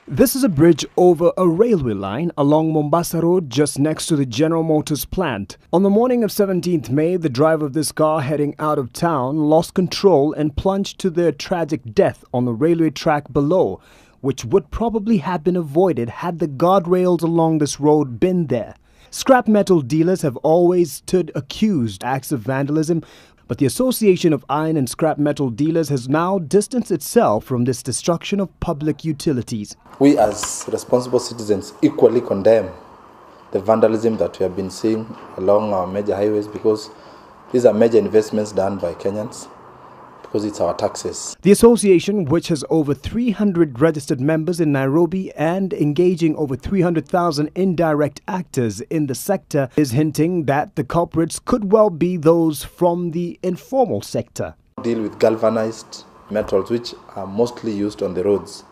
This is a bridge over a railway line along Mombasa Road just next to the General Motors plant. On the morning of 17th May, the driver of this car heading out of town lost control and plunged to their tragic death on the railway track below, which would probably have been avoided had the guardrails along this road been there. Scrap metal dealers have always stood accused of acts of vandalism, but the Association of Iron and Scrap Metal Dealers has now distanced itself from this destruction of public utilities. We as responsible citizens equally condemn the vandalism that we have been seeing along our major highways, because these are major investments done by Kenyans, because it's our taxes. The association, which has over 300 registered members in Nairobi and engaging over 300,000 indirect actors in the sector, is hinting that the culprits could well be those from the informal sector. Deal with galvanized metals, which are mostly used on the roads.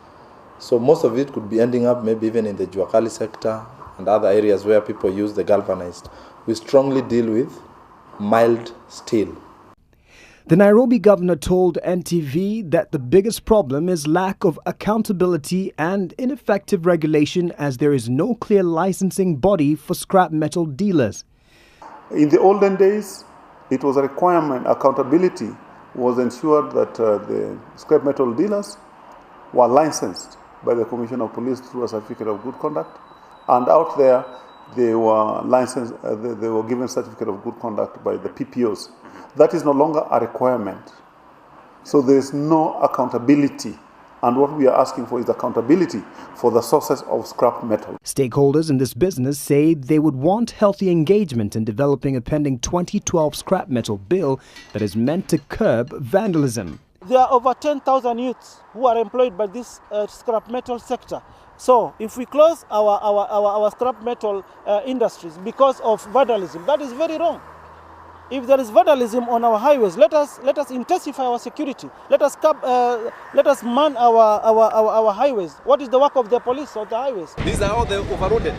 So most of it could be ending up maybe even in the Juakali sector and other areas where people use the galvanized. We strongly deal with mild steel. The Nairobi governor told NTV that the biggest problem is lack of accountability and ineffective regulation, as there is no clear licensing body for scrap metal dealers. In the olden days, it was a requirement, accountability was ensured that the scrap metal dealers were licensed by the Commissioner of Police through a certificate of good conduct, and out there they were licensed, they were given certificate of good conduct by the PPOs. That is no longer a requirement. So there is no accountability. And what we are asking for is accountability for the sources of scrap metal. Stakeholders in this business say they would want healthy engagement in developing a pending 2012 scrap metal bill that is meant to curb vandalism. There are over 10,000 youths who are employed by this scrap metal sector. So if we close our scrap metal industries because of vandalism, that is very wrong. If there is vandalism on our highways, let us intensify our security. Let us man our highways. What is the work of the police on the highways? These are all the overloaded.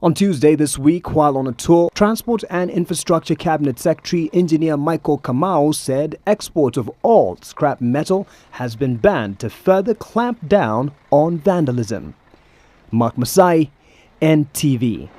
On Tuesday this week, while on a tour, Transport and Infrastructure Cabinet Secretary Engineer Michael Kamau said export of all scrap metal has been banned to further clamp down on vandalism. Mark Masai, NTV.